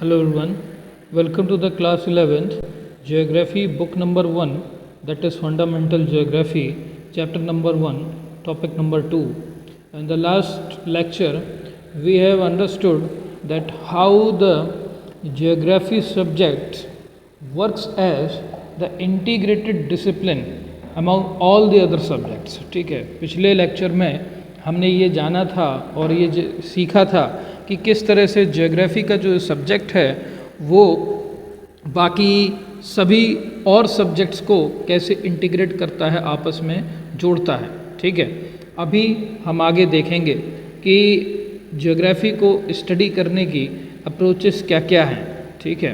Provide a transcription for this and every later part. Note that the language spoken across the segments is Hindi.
Hello everyone, welcome to the class 11th Geography book number 1, that is Fundamental Geography, chapter number 1, topic number 2. In the last lecture we have understood that how the geography subject works as the integrated discipline among all the other subjects. ठीक है, पिछले लेक्चर में हमने ये जाना था और ये सीखा था कि किस तरह से ज्योग्राफी का जो सब्जेक्ट है वो बाकी सभी और सब्जेक्ट्स को कैसे इंटीग्रेट करता है, आपस में जोड़ता है। ठीक है, अभी हम आगे देखेंगे कि ज्योग्राफी को स्टडी करने की अप्रोचेस क्या क्या हैं। ठीक है,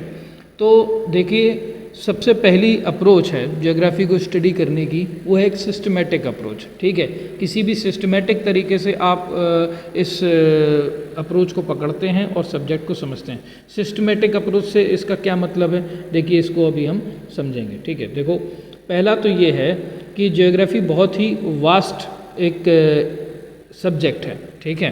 तो देखिए सबसे पहली अप्रोच है ज्योग्राफी को स्टडी करने की, वो है एक सिस्टमेटिक अप्रोच। ठीक है, किसी भी सिस्टमेटिक तरीके से आप इस अप्रोच को पकड़ते हैं और सब्जेक्ट को समझते हैं। सिस्टमेटिक अप्रोच से इसका क्या मतलब है, देखिए इसको अभी हम समझेंगे। ठीक है, देखो पहला तो ये है कि ज्योग्राफी बहुत ही वास्ट एक सब्जेक्ट है। ठीक है,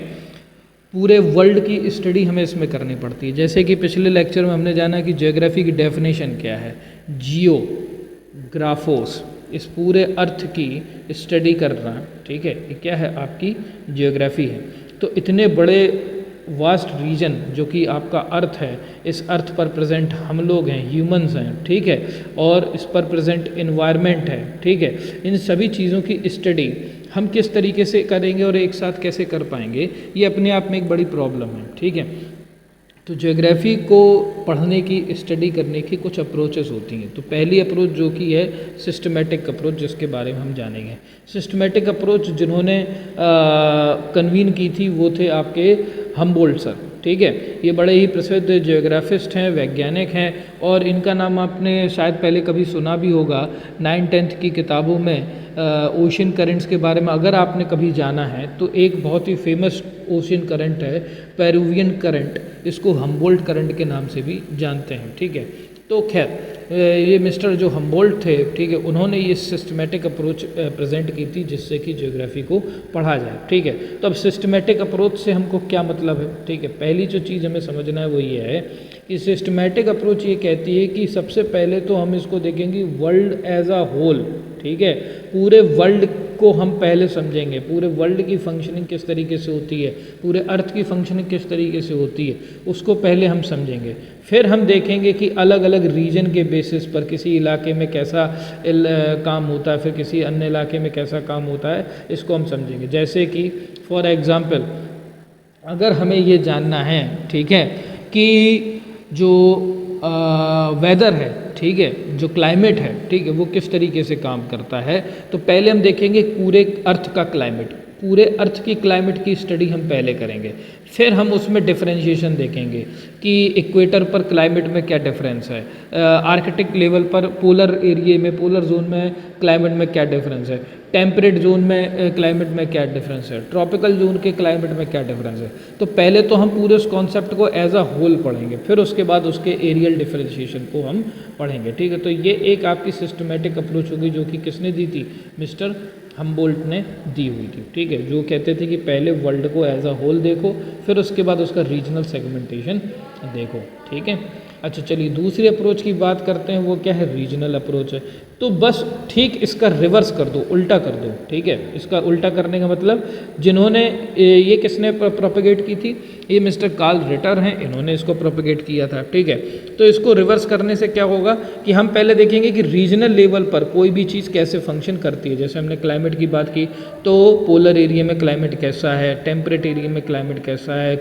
पूरे वर्ल्ड की स्टडी हमें इसमें करनी पड़ती है। जैसे कि पिछले लेक्चर में हमने जाना कि ज्योग्राफी की डेफिनेशन क्या है, जियोग्राफोस, इस पूरे अर्थ की स्टडी करना। ठीक है, ये क्या है, आपकी ज्योग्राफी है। तो इतने बड़े वास्ट रीजन जो कि आपका अर्थ है, इस अर्थ पर प्रेजेंट हम लोग हैं, ह्यूमंस हैं। ठीक है, और इस पर प्रेजेंट इन्वायरमेंट है। ठीक है, इन सभी चीज़ों की स्टडी हम किस तरीके से करेंगे और एक साथ कैसे कर पाएंगे, ये अपने आप में एक बड़ी प्रॉब्लम है। ठीक है, तो ज्योग्राफी को पढ़ने की, स्टडी करने की कुछ अप्रोचेस होती हैं। तो पहली अप्रोच जो कि है सिस्टमेटिक अप्रोच, जिसके बारे में हम जानेंगे। सिस्टमेटिक अप्रोच जिन्होंने कन्वीन की थी वो थे आपके हमबोल्ट सर। ठीक है, ये बड़े ही प्रसिद्ध ज्योग्राफिस्ट हैं, वैज्ञानिक हैं, और इनका नाम आपने शायद पहले कभी सुना भी होगा। 9th-10th की किताबों में ओशन करेंट्स के बारे में अगर आपने कभी जाना है तो एक बहुत ही फेमस ओशन करंट है पेरुवियन करंट, इसको हमबोल्ट करंट के नाम से भी जानते हैं। ठीक है, तो खैर ये मिस्टर जो हमबोल्ट थे, ठीक है, उन्होंने ये सिस्टमेटिक अप्रोच प्रेजेंट की थी जिससे कि ज्योग्राफी को पढ़ा जाए। ठीक है, तो अब सिस्टमेटिक अप्रोच से हमको क्या मतलब है। ठीक है, पहली जो चीज़ हमें समझना है वो ये है कि सिस्टमेटिक अप्रोच ये कहती है कि सबसे पहले तो हम इसको देखेंगे वर्ल्ड एज अ होल। ठीक है, पूरे वर्ल्ड को हम पहले समझेंगे, पूरे वर्ल्ड की फंक्शनिंग किस तरीके से होती है, पूरे अर्थ की फंक्शनिंग किस तरीके से होती है, उसको पहले हम समझेंगे। फिर हम देखेंगे कि अलग अलग रीजन के बेसिस पर किसी इलाके में कैसा काम होता है, फिर किसी अन्य इलाके में कैसा काम होता है, इसको हम समझेंगे। जैसे कि फॉर एग्ज़ाम्पल अगर हमें ये जानना है, ठीक है, कि जो वेदर है, ठीक है, जो क्लाइमेट है, ठीक है, वो किस तरीके से काम करता है, तो पहले हम देखेंगे पूरे अर्थ का क्लाइमेट, पूरे अर्थ की क्लाइमेट की स्टडी हम पहले करेंगे। फिर हम उसमें डिफरेंशिएशन देखेंगे कि इक्वेटर पर क्लाइमेट में क्या डिफरेंस है, आर्कटिक लेवल पर पोलर एरिया में, पोलर जोन में क्लाइमेट में क्या डिफरेंस है, टेम्परेट जोन में क्लाइमेट में क्या डिफरेंस है, ट्रॉपिकल जोन के क्लाइमेट में क्या डिफरेंस है। तो पहले तो हम पूरे उस कॉन्सेप्ट को एज अ होल पढ़ेंगे, फिर उसके बाद उसके एरियल डिफरेंशिएशन को हम पढ़ेंगे। ठीक है, तो ये एक आपकी सिस्टमेटिक अप्रोच होगी जो कि किसने दी थी, मिस्टर हमबोल्ट ने दी हुई थी। ठीक है, जो कहते थे कि पहले वर्ल्ड को एज अ होल देखो, फिर उसके बाद उसका रीजनल सेगमेंटेशन देखो। ठीक है, अच्छा चलिए दूसरी अप्रोच की बात करते हैं, वो क्या है, रीजनल अप्रोच है। तो बस ठीक इसका रिवर्स कर दो, उल्टा कर दो। ठीक है, इसका उल्टा करने का मतलब जिन्होंने ये किसने प्रोपेगेट की थी, ये मिस्टर कार्ल रिटर हैं, इन्होंने इसको प्रोपेगेट किया था। ठीक है, तो इसको रिवर्स करने से क्या होगा कि हम पहले देखेंगे कि रीजनल लेवल पर कोई भी चीज़ कैसे फंक्शन करती है। जैसे हमने क्लाइमेट की बात की, तो पोलर एरिया में क्लाइमेट कैसा है, टेम्परेट एरिया में क्लाइमेट कैसा है,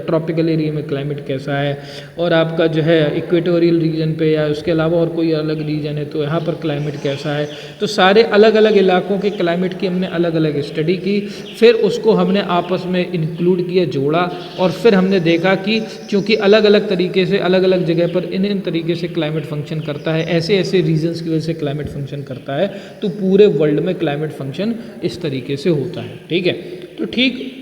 ट्रॉपिकल एरिया में क्लाइमेट कैसा है, और आपका जो है इक्वेटोरियल रीजन पे या उसके अलावा और कोई अलग रीजन है तो यहाँ पर क्लाइमेट कैसा है। तो सारे अलग अलग इलाकों के क्लाइमेट की हमने अलग अलग स्टडी की, फिर उसको हमने आपस में इंक्लूड किया, जोड़ा, और फिर हमने देखा कि क्योंकि अलग अलग तरीके से अलग अलग जगह पर इन तरीके से क्लाइमेट फंक्शन करता है, ऐसे ऐसे रीजन्स की वजह से क्लाइमेट फंक्शन करता है, तो पूरे वर्ल्ड में क्लाइमेट फंक्शन इस तरीके से होता है। ठीक है, तो ठीक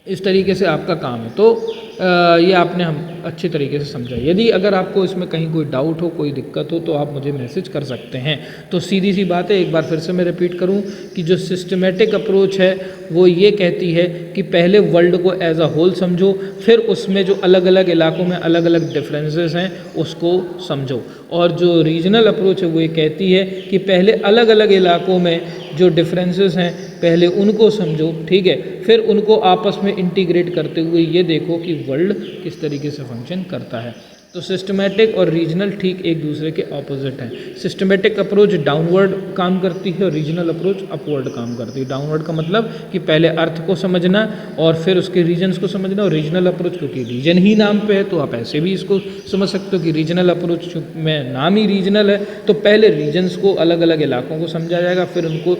इस तरीके से आपका काम है। तो ये आपने हम अच्छे तरीके से समझा। यदि अगर आपको इसमें कहीं कोई डाउट हो, कोई दिक्कत हो, तो आप मुझे मैसेज कर सकते हैं। तो सीधी सी बात है, एक बार फिर से मैं रिपीट करूं कि जो सिस्टमेटिक अप्रोच है वो ये कहती है कि पहले वर्ल्ड को एज अ होल समझो, फिर उसमें जो अलग अलग इलाकों में अलग अलग डिफरेंसेस हैं उसको समझो। और जो रीजनल अप्रोच है वो ये कहती है कि पहले अलग अलग इलाकों में जो डिफरेंसेस हैं पहले उनको समझो, ठीक है, फिर उनको आपस में इंटीग्रेट करते हुए ये देखो कि वर्ल्ड किस तरीके से फंक्शन करता है। तो सिस्टमेटिक और रीजनल ठीक एक दूसरे के ऑपोजिट हैं। सिस्टमेटिक अप्रोच डाउनवर्ड काम करती है और रीजनल अप्रोच अपवर्ड काम करती है। डाउनवर्ड का मतलब कि पहले अर्थ को समझना और फिर उसके रीजन्स को समझना, और रीजनल अप्रोच क्योंकि रीजन ही नाम पे है तो आप ऐसे भी इसको समझ सकते हो कि रीजनल अप्रोच में नाम ही रीजनल है, तो पहले रीजन्स को, अलग अलग इलाकों को समझा जाएगा, फिर उनको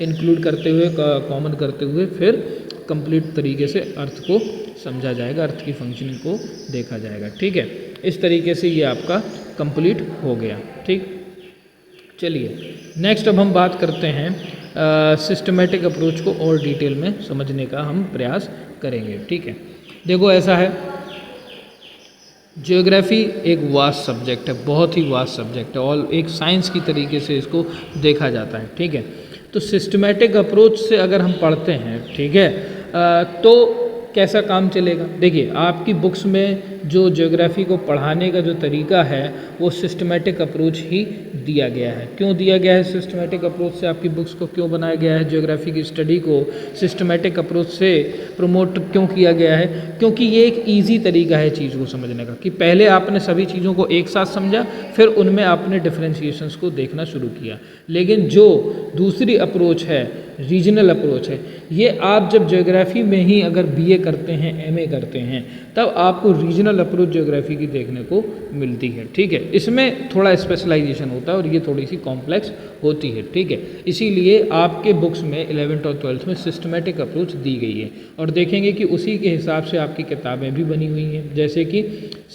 इंक्लूड करते हुए, कॉमन करते हुए फिर कंप्लीट तरीके से अर्थ को समझा जाएगा, अर्थ की फंक्शनिंग को देखा जाएगा। ठीक है, इस तरीके से ये आपका कंप्लीट हो गया। ठीक, चलिए नेक्स्ट अब हम बात करते हैं सिस्टमेटिक अप्रोच को और डिटेल में समझने का हम प्रयास करेंगे। ठीक है, देखो ऐसा है, ज्योग्राफी एक वास्ट सब्जेक्ट है, बहुत ही वास्ट सब्जेक्ट है और एक साइंस की तरीके से इसको देखा जाता है। ठीक है, तो सिस्टमेटिक अप्रोच से अगर हम पढ़ते हैं, ठीक है, तो कैसा काम चलेगा। देखिए आपकी बुक्स में जो ज्योग्राफी को पढ़ाने का जो तरीका है वो सिस्टमेटिक अप्रोच ही दिया गया है। क्यों दिया गया है सिस्टमेटिक अप्रोच से, आपकी बुक्स को क्यों बनाया गया है, ज्योग्राफी की स्टडी को सिस्टमेटिक अप्रोच से प्रमोट क्यों किया गया है, क्योंकि ये एक ईजी तरीका है चीज़ को समझने का कि पहले आपने सभी चीज़ों को एक साथ समझा, फिर उनमें आपने डिफ्रेंशिएशंस को देखना शुरू किया। लेकिन जो दूसरी अप्रोच है, रीजनल अप्रोच है, ये आप जब ज्योग्राफी में ही अगर बीए करते हैं, एमए करते हैं, तब आपको रीजनल अप्रोच ज्योग्राफी की देखने को मिलती है। ठीक है, इसमें थोड़ा स्पेशलाइजेशन होता है और ये थोड़ी सी कॉम्प्लेक्स होती है। ठीक है, इसीलिए आपके बुक्स में 11th और 12th में सिस्टमेटिक अप्रोच दी गई है और देखेंगे कि उसी के हिसाब से आपकी किताबें भी बनी हुई हैं। जैसे कि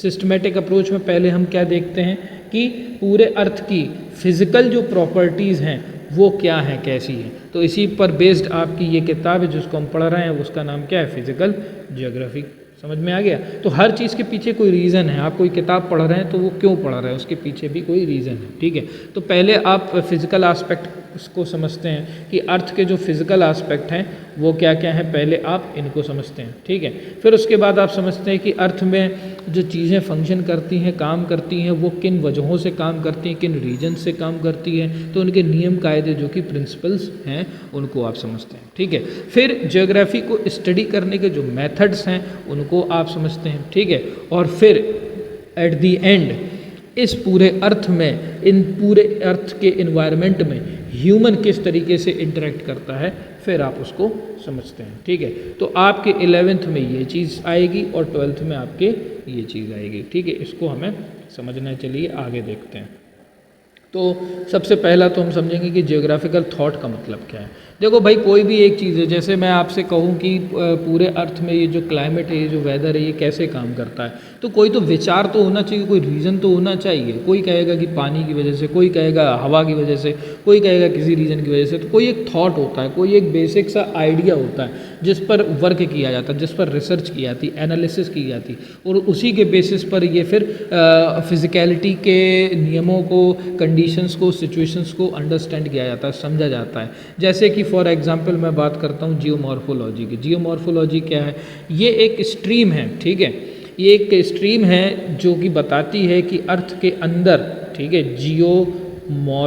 सिस्टमेटिक अप्रोच में पहले हम क्या देखते हैं कि पूरे अर्थ की फिज़िकल जो प्रॉपर्टीज़ हैं वो क्या है, कैसी है, तो इसी पर बेस्ड आपकी ये किताब है जिसको हम पढ़ रहे हैं, उसका नाम क्या है, फिजिकल ज्योग्राफी। समझ में आ गया। तो हर चीज़ के पीछे कोई रीज़न है, आप कोई किताब पढ़ रहे हैं तो वो क्यों पढ़ रहे हैं, उसके पीछे भी कोई रीज़न है। ठीक है, तो पहले आप फिज़िकल आस्पेक्ट को समझते हैं कि अर्थ के जो फिज़िकल आस्पेक्ट हैं वो क्या क्या हैं, पहले आप इनको समझते हैं। ठीक है, फिर उसके बाद आप समझते हैं कि अर्थ में जो चीज़ें फंक्शन करती हैं, काम करती हैं, वो किन वजहों से काम करती हैं, किन रीजन से काम करती हैं, तो उनके नियम कायदे जो कि प्रिंसिपल्स हैं उनको आप समझते हैं। ठीक है, फिर ज्योग्राफी को स्टडी करने के जो मेथड्स हैं उनको आप समझते हैं। ठीक है, और फिर एट दी एंड इस पूरे अर्थ में, इन पूरे अर्थ के इन्वायरमेंट में ह्यूमन किस तरीके से इंटरेक्ट करता है, फिर आप उसको समझते हैं। ठीक है, तो आपके 11th में ये चीज़ आएगी और 12th में आपके ये चीज़ आएगी। ठीक है, इसको हमें समझना। चलिए आगे देखते हैं। तो सबसे पहला तो हम समझेंगे कि जियोग्राफिकल थॉट का मतलब क्या है। देखो भाई, कोई भी एक चीज़ है, जैसे मैं आपसे कहूँ कि पूरे अर्थ में ये जो क्लाइमेट है, ये जो वेदर है, ये कैसे काम करता है, तो कोई तो विचार तो होना चाहिए, कोई रीज़न तो होना चाहिए। कोई कहेगा कि पानी की वजह से, कोई कहेगा हवा की वजह से, कोई कहेगा किसी रीज़न की वजह से। तो कोई एक थॉट होता है, कोई एक बेसिक सा आइडिया होता है जिस पर वर्क किया जाता है, जिस पर रिसर्च की जाती, एनालिसिस की जाती, और उसी के बेसिस पर ये फिर फिज़िकलिटी के नियमों को, कंडीशंस को, सिचुएशंस को अंडरस्टैंड किया जाता है, समझा जाता है। जैसे कि फॉर एग्जांपल मैं बात करता हूँ जियोमॉर्फोलॉजी की। जियोमॉर्फोलॉजी क्या है, ये एक स्ट्रीम है। ठीक है, ये एक स्ट्रीम है जो कि बताती है कि अर्थ के अंदर, ठीक है, जियोमॉर्फोलॉजी,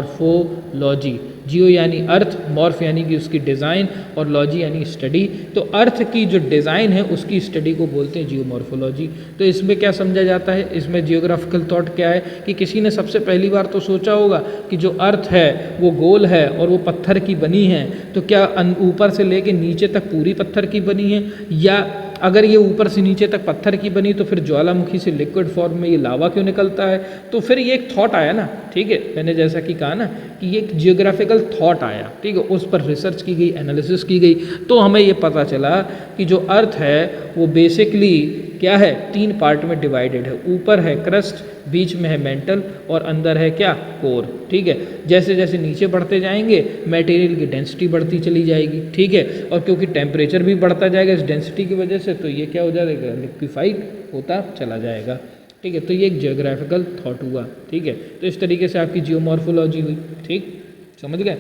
जियो यानी अर्थ, मॉर्फ यानी कि उसकी डिज़ाइन, और लॉजी यानी स्टडी। तो अर्थ की जो डिज़ाइन है उसकी स्टडी को बोलते हैं जियोमॉर्फोलॉजी। तो इसमें क्या समझा जाता है, इसमें जियोग्राफिकल थॉट क्या है कि किसी ने सबसे पहली बार तो सोचा होगा कि जो अर्थ है वो गोल है और वो पत्थर की बनी है, तो क्या ऊपर से लेके नीचे तक पूरी पत्थर की बनी है, या अगर ये ऊपर से नीचे तक पत्थर की बनी तो फिर ज्वालामुखी से लिक्विड फॉर्म में ये लावा क्यों निकलता है। तो फिर ये एक थॉट आया ना। ठीक है, मैंने जैसा कि कहा ना कि ये एक जियोग्राफिकल थॉट आया। ठीक है, उस पर रिसर्च की गई, एनालिसिस की गई, तो हमें ये पता चला कि जो अर्थ है वो बेसिकली क्या है, 3 पार्ट में डिवाइडेड है। ऊपर है क्रस्ट, बीच में है मेंटल और अंदर है क्या, कोर। ठीक है, जैसे जैसे नीचे बढ़ते जाएंगे मटेरियल की डेंसिटी बढ़ती चली जाएगी। ठीक है, और क्योंकि टेम्परेचर भी बढ़ता जाएगा इस डेंसिटी की वजह से, तो ये क्या हो जाएगा, लिक्विफाइड होता चला जाएगा। ठीक है, तो ये एक जियोग्राफिकल थॉट हुआ। ठीक है, तो इस तरीके से आपकी जियोमॉर्फोलॉजी हुई। ठीक, समझ गए।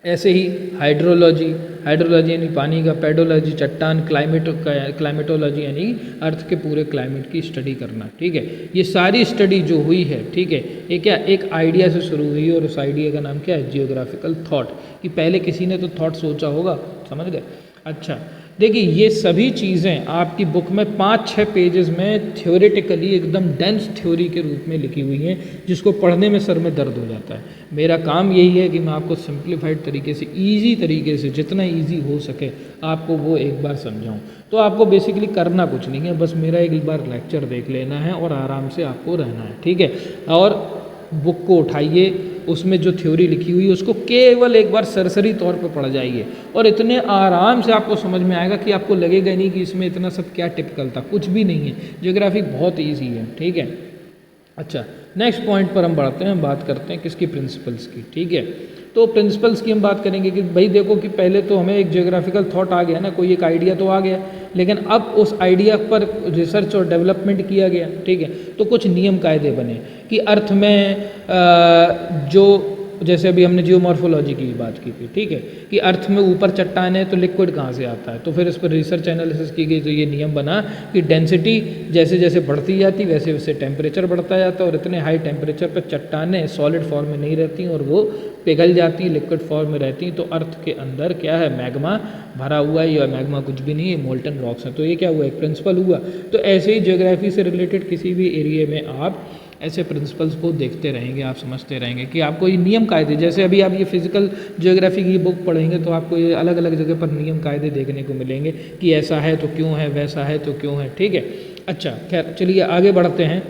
ऐसे ही हाइड्रोलॉजी, हाइड्रोलॉजी यानी पानी का, पेडोलॉजी चट्टान, क्लाइमेटोलॉजी यानी अर्थ के पूरे क्लाइमेट की स्टडी करना। ठीक है, ये सारी स्टडी जो हुई है, ठीक है, ये क्या एक आइडिया से शुरू हुई और उस आइडिया का नाम क्या है, जियोग्राफिकल थॉट। कि पहले किसी ने तो थॉट सोचा होगा, समझ गए। अच्छा, देखिए ये सभी चीज़ें आपकी बुक में 5-6 पेजेस में थ्योरेटिकली एकदम डेंस थ्योरी के रूप में लिखी हुई हैं, जिसको पढ़ने में सर में दर्द हो जाता है। मेरा काम यही है कि मैं आपको सिंप्लीफाइड तरीके से, ईजी तरीके से, जितना ईजी हो सके आपको वो एक बार समझाऊं। तो आपको बेसिकली करना कुछ नहीं है, बस मेरा एक बार लेक्चर देख लेना है और आराम से आपको रहना है। ठीक है, और बुक को उठाइए, उसमें जो थ्योरी लिखी हुई है उसको केवल एक बार सरसरी तौर पर पढ़ जाइए और इतने आराम से आपको समझ में आएगा कि आपको लगेगा नहीं कि इसमें इतना सब क्या टिपिकल था, कुछ भी नहीं है। ज्योग्राफी बहुत ईजी है। ठीक है, अच्छा नेक्स्ट पॉइंट पर हम बढ़ते हैं, बात करते हैं किसकी, प्रिंसिपल्स की। ठीक है, तो प्रिंसिपल्स की हम बात करेंगे कि भाई देखो कि पहले तो हमें एक जियोग्राफिकल थॉट आ गया ना, कोई एक आइडिया तो आ गया, लेकिन अब उस आइडिया पर रिसर्च और डेवलपमेंट किया गया। ठीक है, तो कुछ नियम कायदे बने कि अर्थ में जो, जैसे अभी हमने जियोमॉर्फोलॉजी की बात की थी। ठीक है, कि अर्थ में ऊपर चट्टान है तो लिक्विड कहाँ से आता है, तो फिर इस पर रिसर्च एनालिसिस की गई, तो ये नियम बना कि डेंसिटी जैसे जैसे बढ़ती जाती वैसे वैसे टेम्परेचर बढ़ता जाता है और इतने हाई टेम्परेचर पर चट्टानें सॉलिड फॉर्म में नहीं रहती और वो पिघल जाती, लिक्विड फॉर्म में रहती। तो अर्थ के अंदर क्या है, मैग्मा भरा हुआ है, या मैग्मा कुछ भी नहीं है, मोल्टन रॉक्स है। तो ये क्या हुआ, एक प्रिंसिपल हुआ। तो ऐसे ही ज्योग्राफी से रिलेटेड किसी भी एरिया में आप ऐसे प्रिंसिपल्स को देखते रहेंगे, आप समझते रहेंगे कि आपको ये नियम कायदे, जैसे अभी आप ये फिजिकल ज्योग्राफी की बुक पढ़ेंगे तो आपको ये अलग अलग जगह पर नियम कायदे देखने को मिलेंगे कि ऐसा है तो क्यों है, वैसा है तो क्यों है। ठीक है, अच्छा खैर चलिए आगे बढ़ते हैं,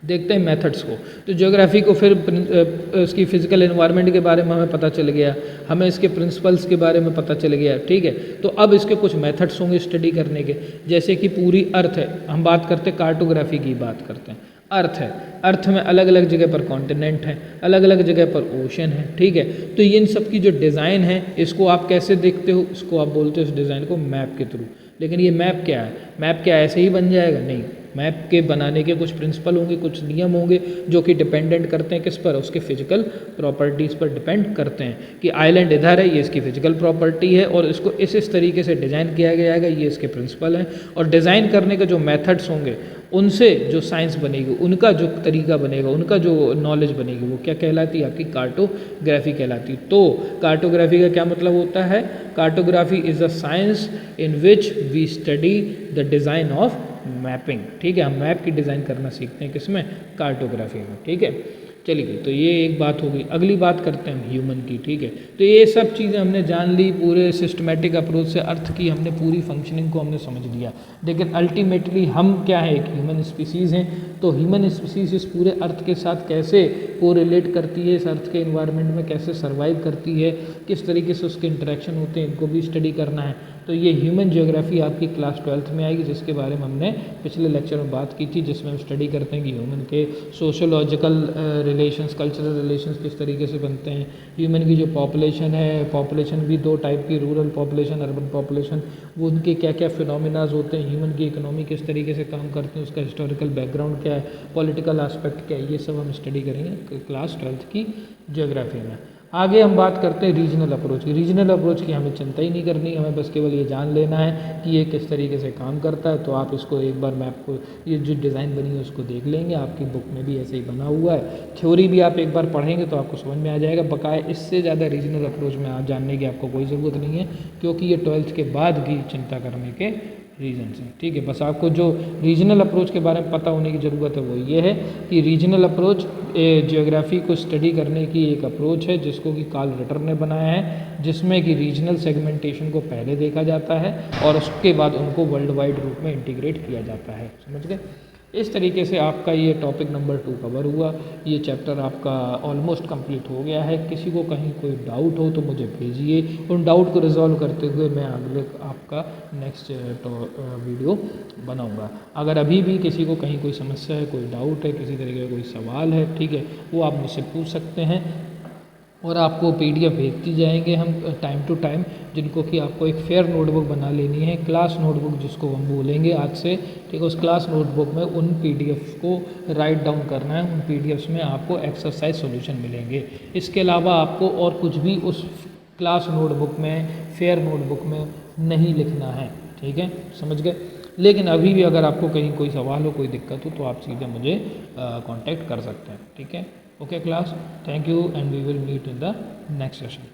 देखते हैं मेथड्स को। तो ज्योग्राफी को फिर उसकी फिजिकल एनवायरनमेंट के बारे में हमें पता चल गया, हमें इसके प्रिंसिपल्स के बारे में पता चल गया। ठीक है, तो अब इसके कुछ मेथड्स होंगे स्टडी करने के, जैसे कि पूरी अर्थ है, हम बात करते हैं कार्टोग्राफी की बात करते हैं। अर्थ है, अर्थ में अलग अलग जगह पर कॉन्टिनेंट है, अलग अलग जगह पर ओशन है। ठीक है, तो इन सब की जो डिज़ाइन है इसको आप कैसे देखते हो, इसको आप बोलते हो इस डिज़ाइन को मैप के थ्रू। लेकिन ये मैप क्या है, मैप क्या ऐसे ही बन जाएगा, नहीं, मैप के बनाने के कुछ प्रिंसिपल होंगे, कुछ नियम होंगे जो कि डिपेंडेंट करते हैं किस पर, उसके फिजिकल प्रॉपर्टीज़ पर डिपेंड करते हैं कि आइलैंड इधर है, ये इसकी फिजिकल प्रॉपर्टी है और इसको इस तरीके से डिज़ाइन किया गया है, ये इसके प्रिंसिपल हैं। और डिज़ाइन करने के जो मेथड्स होंगे उनसे जो साइंस बनेगी, उनका जो तरीका बनेगा, उनका जो नॉलेज बनेगी, वो क्या कहलाती है, आपकी कार्टोग्राफी कहलाती है। तो कार्टोग्राफी का क्या मतलब होता है, cartography is a science in which we study the design of mapping. ठीक है, हम मैप की डिज़ाइन करना सीखते हैं किसमें, कार्टोग्राफी में। ठीक है, चलिए तो ये एक बात हो गई। अगली बात करते हैं ह्यूमन की। ठीक है, तो ये सब चीज़ें हमने जान ली, पूरे सिस्टमेटिक अप्रोच से अर्थ की हमने पूरी फंक्शनिंग को हमने समझ लिया। लेकिन अल्टीमेटली हम क्या है, एक ह्यूमन स्पीसीज़ हैं। तो ह्यूमन स्पीसीज़ इस पूरे अर्थ के साथ कैसे कोरिलेट करती है, इस अर्थ के इन्वायरमेंट में कैसे सर्वाइव करती है, किस तरीके से उसके इंटरेक्शन होते हैं, इनको भी स्टडी करना है। तो ये ह्यूमन ज्योग्राफी आपकी क्लास 12th में आएगी, जिसके बारे में हमने पिछले लेक्चर में बात की थी, जिसमें हम स्टडी करते हैं कि ह्यूमन के सोशोलॉजिकल रिलेशंस, कल्चरल रिलेशंस किस तरीके से बनते हैं। ह्यूमन की जो पॉपुलेशन है, पॉपुलेशन भी 2 टाइप की, रूरल पॉपुलेशन, अर्बन पॉपुलेशन, वो उनके क्या क्या फिनोमिनाज होते हैं, ह्यूमन की इकोनॉमी किस तरीके से काम करते हैं, उसका हिस्टोरिकल बैकग्राउंड क्या है, पॉलिटिकल एस्पेक्ट क्या है, ये सब हम स्टडी करेंगे क्लास 12th की ज्योग्राफी में। आगे हम बात करते हैं रीजनल अप्रोच की। रीजनल अप्रोच की हमें चिंता ही नहीं करनी, हमें बस केवल ये जान लेना है कि ये किस तरीके से काम करता है। तो आप इसको एक बार मैप को, ये जो डिज़ाइन बनी है उसको देख लेंगे, आपकी बुक में भी ऐसे ही बना हुआ है। थ्योरी भी आप एक बार पढ़ेंगे तो आपको समझ में आ जाएगा। बकाया इससे ज़्यादा रीजनल अप्रोच में आप जानने की आपको कोई ज़रूरत नहीं है, क्योंकि ये 12th के बाद की चिंता करने के रीजन हैं। ठीक है, बस आपको जो रीजनल अप्रोच के बारे में पता होने की ज़रूरत है वो ये है कि रीजनल अप्रोच ज्योग्राफी को स्टडी करने की एक अप्रोच है जिसको कि कार्ल रिटर ने बनाया है, जिसमें कि रीजनल सेगमेंटेशन को पहले देखा जाता है और उसके बाद उनको वर्ल्ड वाइड रूप में इंटीग्रेट किया जाता है। समझ गए। इस तरीके से आपका ये टॉपिक नंबर 2 कवर हुआ। ये चैप्टर आपका ऑलमोस्ट कंप्लीट हो गया है। किसी को कहीं कोई डाउट हो तो मुझे भेजिए, उन डाउट को रिजॉल्व करते हुए मैं अगले आपका नेक्स्ट वीडियो बनाऊंगा। अगर अभी भी किसी को कहीं कोई समस्या है, कोई डाउट है, किसी तरीके का कोई सवाल है, ठीक है, वो आप मुझसे पूछ सकते हैं और आपको पीडीएफ भेजती जाएंगे हम टाइम टू टाइम, जिनको कि आपको एक फेयर नोटबुक बना लेनी है, क्लास नोटबुक जिसको हम बोलेंगे आज से, ठीक है। उस क्लास नोटबुक में उन पीडीएफ को राइट डाउन करना है, उन पीडीएफ्स में आपको एक्सरसाइज सॉल्यूशन मिलेंगे। इसके अलावा आपको और कुछ भी उस क्लास नोटबुक में, फेयर नोटबुक में नहीं लिखना है, ठीक है, समझ गए। लेकिन अभी भी अगर आपको कहीं कोई सवाल हो, कोई दिक्कत हो, तो आप सीधे मुझे कांटेक्ट कर सकते हैं, ठीक है। Okay class, thank you and we will meet in the next session.